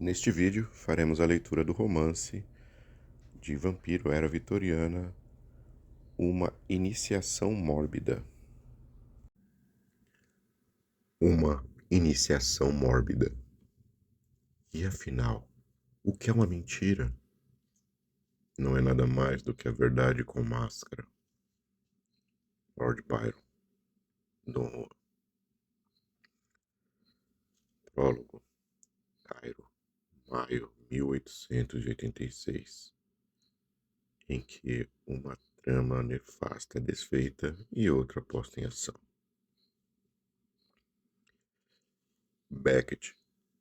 Neste vídeo, faremos a leitura do romance de Vampiro Era Vitoriana, Uma Iniciação Mórbida. Uma iniciação mórbida. E afinal, o que é uma mentira? Não é nada mais do que a verdade com máscara. Lord Byron. Dom Juan. Prólogo. Cairo, maio 1886. Em que uma trama nefasta é desfeita e outra posta em ação. Beckett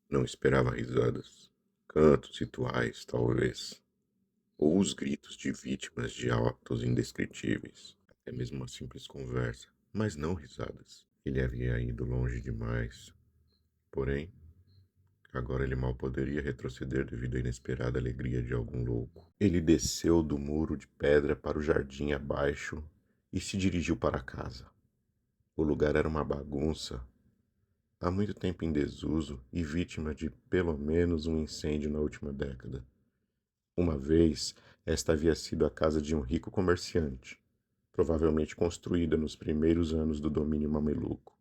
não esperava risadas, cantos rituais, talvez, ou os gritos de vítimas de atos indescritíveis, até mesmo uma simples conversa, mas não risadas. Ele havia ido longe demais. Porém, agora ele mal poderia retroceder devido à inesperada alegria de algum louco. Ele desceu do muro de pedra para o jardim abaixo e se dirigiu para casa. O lugar era uma bagunça, há muito tempo em desuso e vítima de pelo menos um incêndio na última década. Uma vez, esta havia sido a casa de um rico comerciante, provavelmente construída nos primeiros anos do domínio mameluco.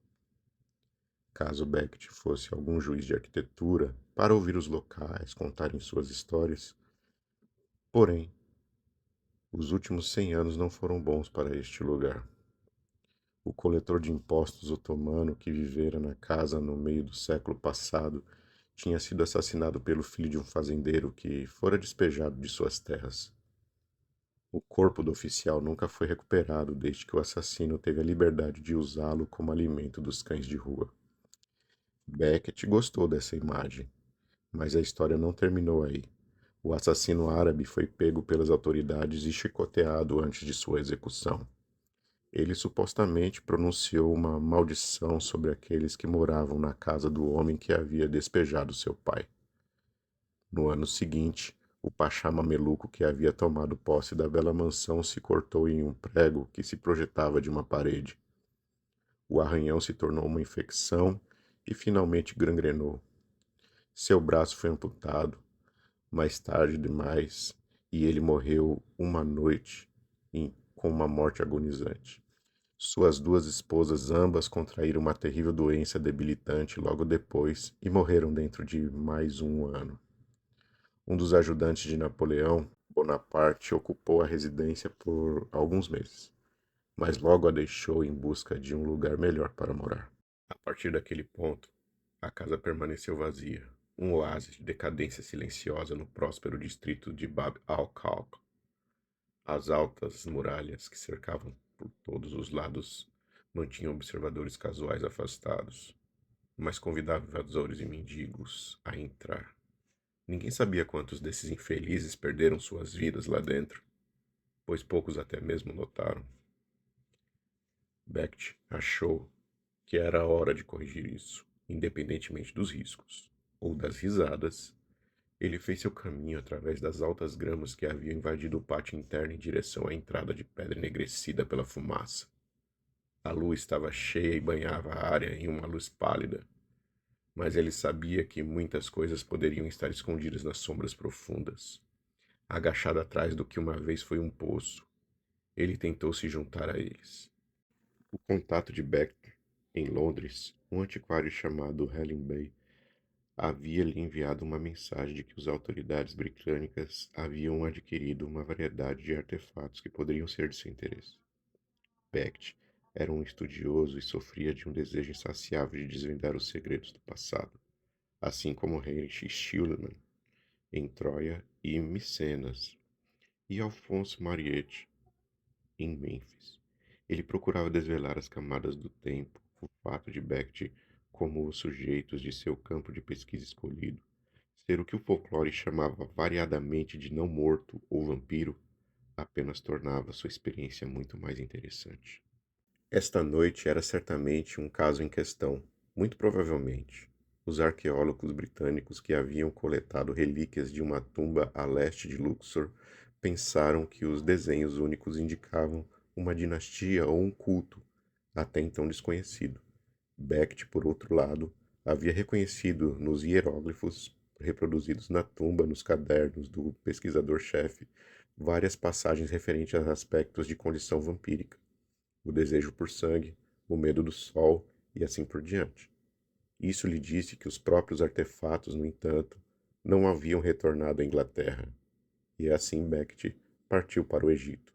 Caso Beckett fosse algum juiz de arquitetura para ouvir os locais contarem suas histórias, porém, os últimos 100 anos não foram bons para este lugar. O coletor de impostos otomano que vivera na casa no meio do século passado tinha sido assassinado pelo filho de um fazendeiro que fora despejado de suas terras. O corpo do oficial nunca foi recuperado desde que o assassino teve a liberdade de usá-lo como alimento dos cães de rua. Beckett gostou dessa imagem, mas a história não terminou aí. O assassino árabe foi pego pelas autoridades e chicoteado antes de sua execução. Ele supostamente pronunciou uma maldição sobre aqueles que moravam na casa do homem que havia despejado seu pai. No ano seguinte, o pachá mameluco que havia tomado posse da bela mansão se cortou em um prego que se projetava de uma parede. O arranhão se tornou uma infecção e finalmente gangrenou. Seu braço foi amputado, mais tarde demais, e ele morreu uma noite com uma morte agonizante. Suas duas esposas ambas contraíram uma terrível doença debilitante logo depois e morreram dentro de mais um ano. Um dos ajudantes de Napoleão Bonaparte ocupou a residência por alguns meses, mas logo a deixou em busca de um lugar melhor para morar. A partir daquele ponto, a casa permaneceu vazia, um oásis de decadência silenciosa no próspero distrito de Bab al-Khaliq. As altas muralhas que cercavam por todos os lados mantinham observadores casuais afastados, mas convidavam invasores e mendigos a entrar. Ninguém sabia quantos desses infelizes perderam suas vidas lá dentro, pois poucos até mesmo notaram. Beckett achou que era a hora de corrigir isso, independentemente dos riscos, ou das risadas. Ele fez seu caminho através das altas gramas que haviam invadido o pátio interno em direção à entrada de pedra enegrecida pela fumaça. A lua estava cheia e banhava a área em uma luz pálida, mas ele sabia que muitas coisas poderiam estar escondidas nas sombras profundas. Agachado atrás do que uma vez foi um poço, ele tentou se juntar a eles. O contato de Beckett em Londres, um antiquário chamado Helen Bay, havia-lhe enviado uma mensagem de que as autoridades britânicas haviam adquirido uma variedade de artefatos que poderiam ser de seu interesse. Beckett era um estudioso e sofria de um desejo insaciável de desvendar os segredos do passado, assim como Heinrich Schliemann em Troia e Micenas, e Alfonso Mariette em Mênfis. Ele procurava desvelar as camadas do tempo, o fato de Beckett, como os sujeitos de seu campo de pesquisa escolhido, ser o que o folclore chamava variadamente de não morto ou vampiro, apenas tornava sua experiência muito mais interessante. Esta noite era certamente um caso em questão, muito provavelmente. Os arqueólogos britânicos que haviam coletado relíquias de uma tumba a leste de Luxor pensaram que os desenhos únicos indicavam uma dinastia ou um culto, até então desconhecido. Beckett, por outro lado, havia reconhecido nos hieróglifos reproduzidos na tumba, nos cadernos do pesquisador-chefe, várias passagens referentes a aspectos de condição vampírica, o desejo por sangue, o medo do sol e assim por diante. Isso lhe disse que os próprios artefatos, no entanto, não haviam retornado à Inglaterra, e assim Beckett partiu para o Egito.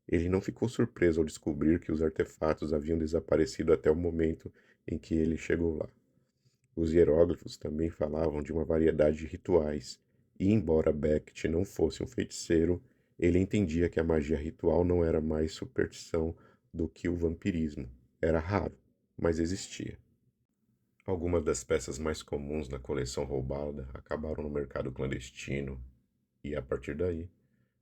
Ele não ficou surpreso ao descobrir que os artefatos haviam desaparecido até o momento em que ele chegou lá. Os hieróglifos também falavam de uma variedade de rituais, e embora Beckett não fosse um feiticeiro, ele entendia que a magia ritual não era mais superstição do que o vampirismo. Era raro, mas existia. Algumas das peças mais comuns na coleção roubada acabaram no mercado clandestino, e a partir daí,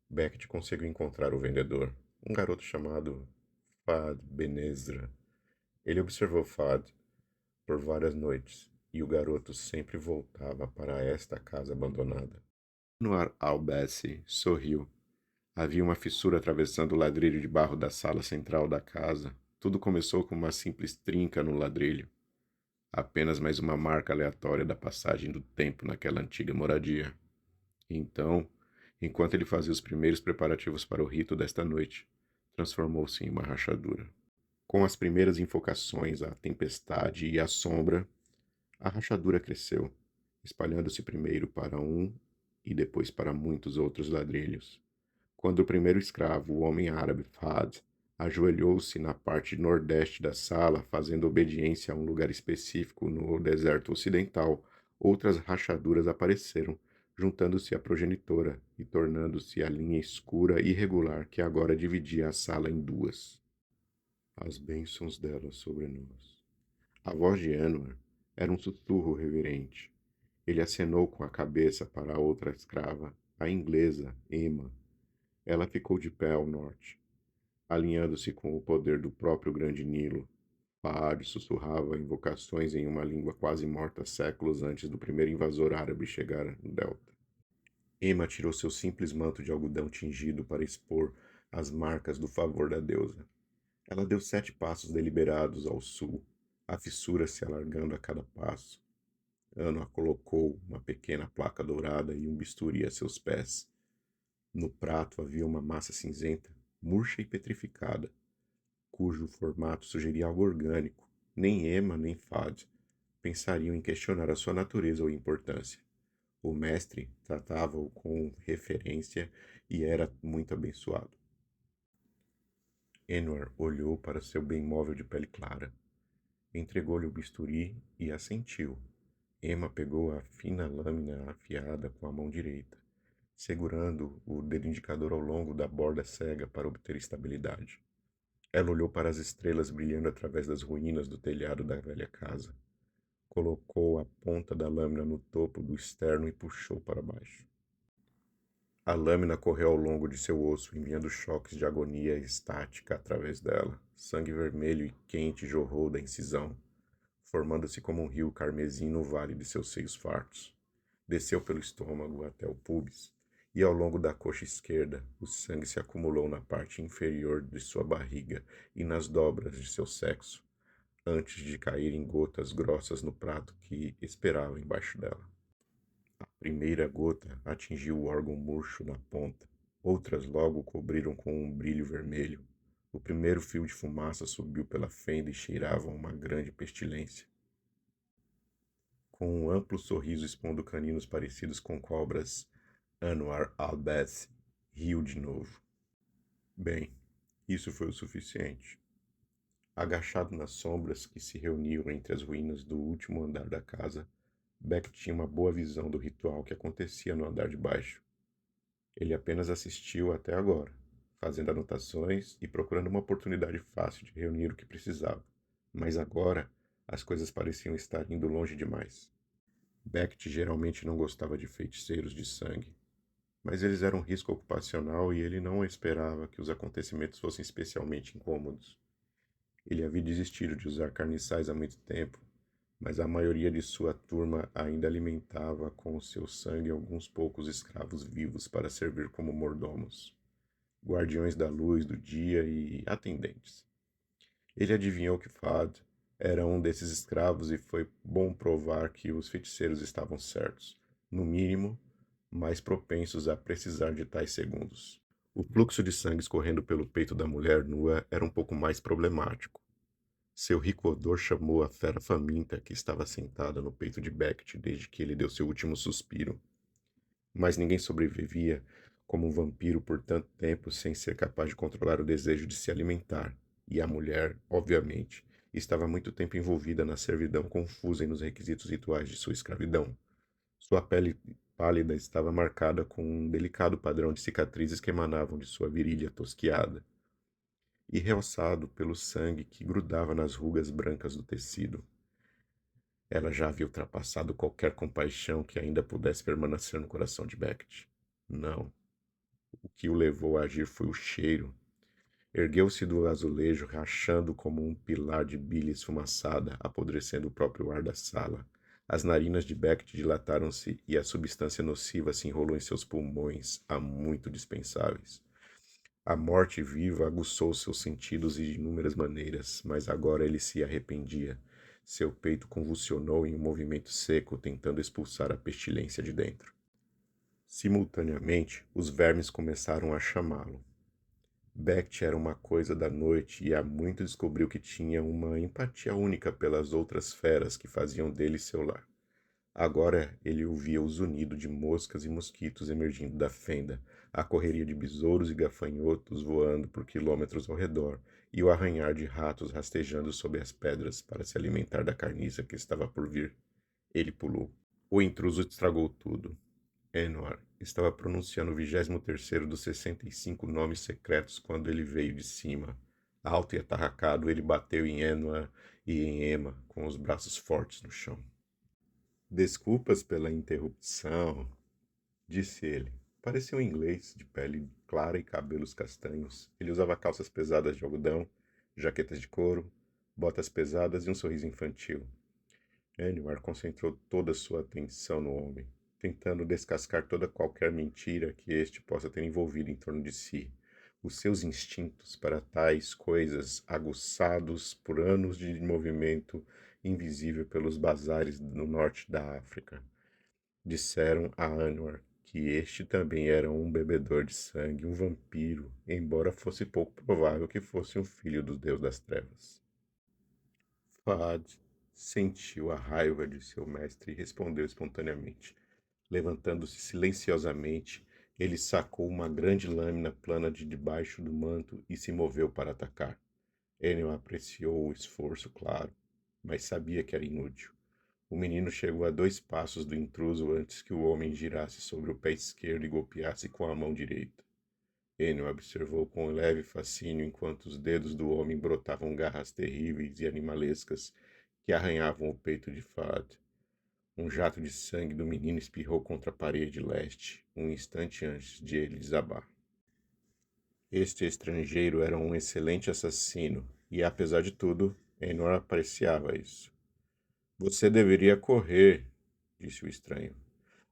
Beckett conseguiu encontrar o vendedor, um garoto chamado Fad Ben-Ezra. Ele observou Fad por várias noites, e o garoto sempre voltava para esta casa abandonada. Anwar al-Bassi sorriu. Havia uma fissura atravessando o ladrilho de barro da sala central da casa. Tudo começou com uma simples trinca no ladrilho. Apenas mais uma marca aleatória da passagem do tempo naquela antiga moradia. Então, enquanto ele fazia os primeiros preparativos para o rito desta noite, transformou-se em uma rachadura. Com as primeiras invocações à tempestade e à sombra, a rachadura cresceu, espalhando-se primeiro para um e depois para muitos outros ladrilhos. Quando o primeiro escravo, o homem árabe Fad, ajoelhou-se na parte nordeste da sala, fazendo obediência a um lugar específico no deserto ocidental, outras rachaduras apareceram, juntando-se à progenitora e tornando-se a linha escura e irregular que agora dividia a sala em duas. As bênçãos dela sobre nós. A voz de Anwar era um sussurro reverente. Ele acenou com a cabeça para a outra escrava, a inglesa, Emma. Ela ficou de pé ao norte, alinhando-se com o poder do próprio Grande Nilo. Faad sussurrava invocações em uma língua quase morta séculos antes do primeiro invasor árabe chegar no delta. Emma tirou seu simples manto de algodão tingido para expor as marcas do favor da deusa. Ela deu 7 passos deliberados ao sul, a fissura se alargando a cada passo. Anwar colocou uma pequena placa dourada e um bisturi a seus pés. No prato havia uma massa cinzenta, murcha e petrificada, cujo formato sugeria algo orgânico. Nem Emma nem Fad pensariam em questionar a sua natureza ou importância. O mestre tratava-o com referência e era muito abençoado. Anwar olhou para seu bem móvel de pele clara. Entregou-lhe o bisturi e assentiu. Emma pegou a fina lâmina afiada com a mão direita, segurando o dedo indicador ao longo da borda cega para obter estabilidade. Ela olhou para as estrelas brilhando através das ruínas do telhado da velha casa. Colocou a ponta da lâmina no topo do externo e puxou para baixo. A lâmina correu ao longo de seu osso, enviando choques de agonia estática através dela. Sangue vermelho e quente jorrou da incisão, formando-se como um rio carmesim no vale de seus seios fartos. Desceu pelo estômago até o púbis, e ao longo da coxa esquerda, o sangue se acumulou na parte inferior de sua barriga e nas dobras de seu sexo, antes de cair em gotas grossas no prato que esperava embaixo dela. A primeira gota atingiu o órgão murcho na ponta. Outras logo o cobriram com um brilho vermelho. O primeiro fio de fumaça subiu pela fenda e cheirava a uma grande pestilência. Com um amplo sorriso expondo caninos parecidos com cobras, Anwar al-Bassi riu de novo. Bem, isso foi o suficiente. Agachado nas sombras que se reuniam entre as ruínas do último andar da casa, Beck tinha uma boa visão do ritual que acontecia no andar de baixo. Ele apenas assistiu até agora, fazendo anotações e procurando uma oportunidade fácil de reunir o que precisava. Mas agora, as coisas pareciam estar indo longe demais. Beckett geralmente não gostava de feiticeiros de sangue, mas eles eram um risco ocupacional e ele não esperava que os acontecimentos fossem especialmente incômodos. Ele havia desistido de usar carniçais há muito tempo, mas a maioria de sua turma ainda alimentava com seu sangue alguns poucos escravos vivos para servir como mordomos, guardiões da luz do dia e atendentes. Ele adivinhou que Fad era um desses escravos e foi bom provar que os feiticeiros estavam certos. no mínimo, mais propensos a precisar de tais segundos. O fluxo de sangue escorrendo pelo peito da mulher nua era um pouco mais problemático. Seu rico odor chamou a fera faminta que estava sentada no peito de Beckett desde que ele deu seu último suspiro. Mas ninguém sobrevivia como um vampiro por tanto tempo sem ser capaz de controlar o desejo de se alimentar. E a mulher, obviamente, estava muito tempo envolvida na servidão confusa e nos requisitos rituais de sua escravidão. Sua pele pálida estava marcada com um delicado padrão de cicatrizes que emanavam de sua virilha tosquiada, e realçado pelo sangue que grudava nas rugas brancas do tecido. Ela já havia ultrapassado qualquer compaixão que ainda pudesse permanecer no coração de Beckett. Não. O que o levou a agir foi o cheiro. Ergueu-se do azulejo, rachando como um pilar de bile esfumaçada, apodrecendo o próprio ar da sala. As narinas de Beckett dilataram-se e a substância nociva se enrolou em seus pulmões, há muito dispensáveis. A morte viva aguçou seus sentidos de inúmeras maneiras, mas agora ele se arrependia. Seu peito convulsionou em um movimento seco, tentando expulsar a pestilência de dentro. Simultaneamente, os vermes começaram a chamá-lo. Beckett era uma coisa da noite e há muito descobriu que tinha uma empatia única pelas outras feras que faziam dele seu lar. Agora ele ouvia o zunido de moscas e mosquitos emergindo da fenda, a correria de besouros e gafanhotos voando por quilômetros ao redor, e o arranhar de ratos rastejando sob as pedras para se alimentar da carniça que estava por vir. Ele pulou. O intruso estragou tudo. Enwar estava pronunciando o 23º dos 65 nomes secretos quando ele veio de cima. Alto e atarracado, ele bateu em Enwar e em Emma, com os braços fortes no chão. Desculpas pela interrupção, disse ele. Parecia um inglês, de pele clara e cabelos castanhos. Ele usava calças pesadas de algodão, jaquetas de couro, botas pesadas e um sorriso infantil. Anwar concentrou toda sua atenção no homem, tentando descascar toda qualquer mentira que este possa ter envolvido em torno de si. Os seus instintos para tais coisas, aguçados por anos de movimento invisível pelos bazares no norte da África, disseram a Anwar que este também era um bebedor de sangue, um vampiro, embora fosse pouco provável que fosse um filho do Deus das Trevas. Fahad sentiu a raiva de seu mestre e respondeu espontaneamente. Levantando-se silenciosamente, ele sacou uma grande lâmina plana de debaixo do manto e se moveu para atacar. Enel apreciou o esforço, claro, mas sabia que era inútil. O menino chegou a 2 passos do intruso antes que o homem girasse sobre o pé esquerdo e golpeasse com a mão direita. Enel observou com leve fascínio enquanto os dedos do homem brotavam garras terríveis e animalescas que arranhavam o peito de Fad. Um jato de sangue do menino espirrou contra a parede leste, um instante antes de ele desabar. Este estrangeiro era um excelente assassino, e apesar de tudo, Enor apreciava isso. Você deveria correr, disse o estranho.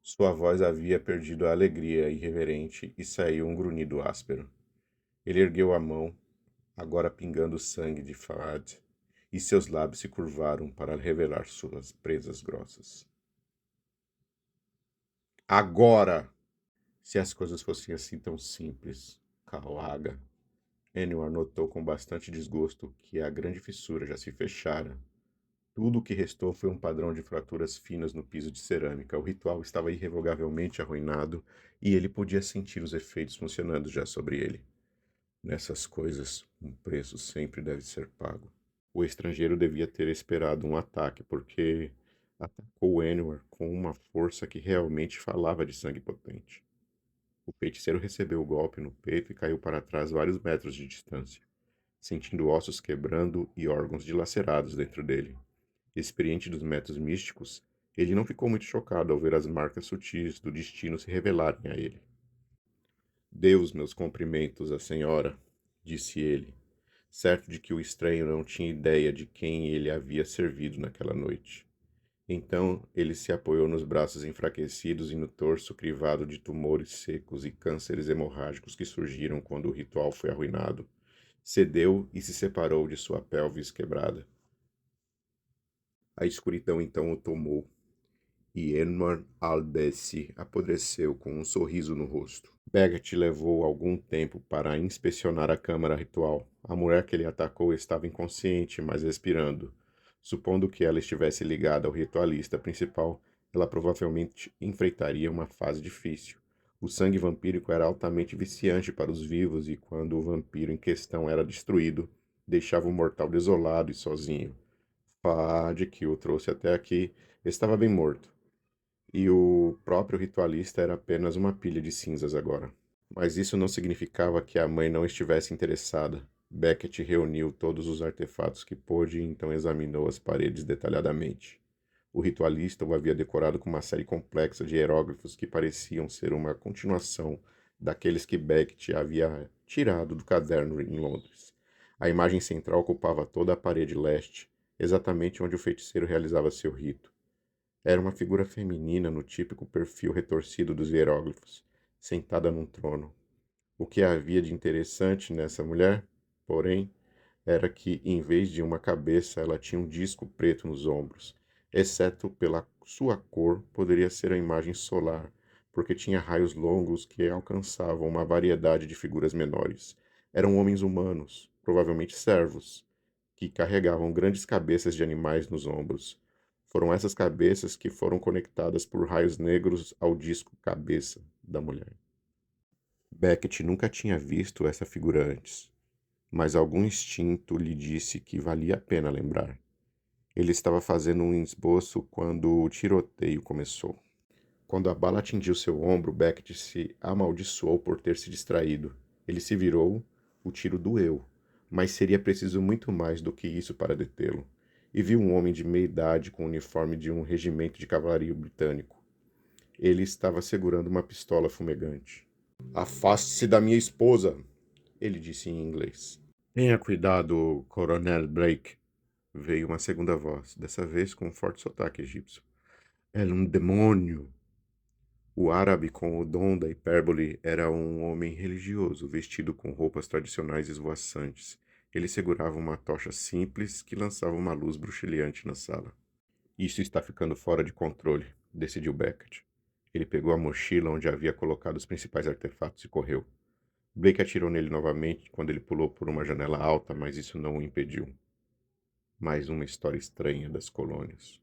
Sua voz havia perdido a alegria irreverente e saiu um grunhido áspero. Ele ergueu a mão, agora pingando sangue de Faad, e seus lábios se curvaram para revelar suas presas grossas. Agora! Se as coisas fossem assim tão simples, Cauaga. Enwar notou com bastante desgosto que a grande fissura já se fechara. Tudo o que restou foi um padrão de fraturas finas no piso de cerâmica. O ritual estava irrevogavelmente arruinado e ele podia sentir os efeitos funcionando já sobre ele. Nessas coisas, um preço sempre deve ser pago. O estrangeiro devia ter esperado um ataque, porque atacou Enwar com uma força que realmente falava de sangue potente. O feiticeiro recebeu o golpe no peito e caiu para trás vários metros de distância, sentindo ossos quebrando e órgãos dilacerados dentro dele. Experiente dos métodos místicos, ele não ficou muito chocado ao ver as marcas sutis do destino se revelarem a ele. Dê os meus cumprimentos à senhora, disse ele, certo de que o estranho não tinha ideia de quem ele havia servido naquela noite. Então ele se apoiou nos braços enfraquecidos e no torso crivado de tumores secos e cânceres hemorrágicos que surgiram quando o ritual foi arruinado. Cedeu e se separou de sua pelvis quebrada. A escuridão então o tomou, e Edmund Aldesse apodreceu com um sorriso no rosto. Beckett levou algum tempo para inspecionar a câmara ritual. A mulher que ele atacou estava inconsciente, mas respirando. Supondo que ela estivesse ligada ao ritualista principal, ela provavelmente enfrentaria uma fase difícil. O sangue vampírico era altamente viciante para os vivos e quando o vampiro em questão era destruído, deixava o mortal desolado e sozinho. Fad, que o trouxe até aqui, estava bem morto, e o próprio ritualista era apenas uma pilha de cinzas agora. Mas isso não significava que a mãe não estivesse interessada. Beckett reuniu todos os artefatos que pôde e então examinou as paredes detalhadamente. O ritualista o havia decorado com uma série complexa de hieróglifos que pareciam ser uma continuação daqueles que Beckett havia tirado do caderno em Londres. A imagem central ocupava toda a parede leste, exatamente onde o feiticeiro realizava seu rito. Era uma figura feminina no típico perfil retorcido dos hieróglifos, sentada num trono. O que havia de interessante nessa mulher, porém, era que, em vez de uma cabeça, ela tinha um disco preto nos ombros. Exceto pela sua cor, poderia ser a imagem solar, porque tinha raios longos que alcançavam uma variedade de figuras menores. Eram homens humanos, provavelmente servos, que carregavam grandes cabeças de animais nos ombros. Foram essas cabeças que foram conectadas por raios negros ao disco cabeça da mulher. Beckett nunca tinha visto essa figura antes, mas algum instinto lhe disse que valia a pena lembrar. Ele estava fazendo um esboço quando o tiroteio começou. Quando a bala atingiu seu ombro, Beckett se amaldiçoou por ter se distraído. Ele se virou, o tiro doeu, mas seria preciso muito mais do que isso para detê-lo. E viu um homem de meia idade com o uniforme de um regimento de cavalaria britânico. Ele estava segurando uma pistola fumegante. Afaste-se da minha esposa, ele disse em inglês. Tenha cuidado, Coronel Blake, veio uma segunda voz, dessa vez com um forte sotaque egípcio. É um demônio. O árabe com o dom da hipérbole era um homem religioso, vestido com roupas tradicionais esvoaçantes. Ele segurava uma tocha simples que lançava uma luz bruxuleante na sala. Isso está ficando fora de controle, decidiu Beckett. Ele pegou a mochila onde havia colocado os principais artefatos e correu. Blake atirou nele novamente quando ele pulou por uma janela alta, mas isso não o impediu. Mais uma história estranha das colônias.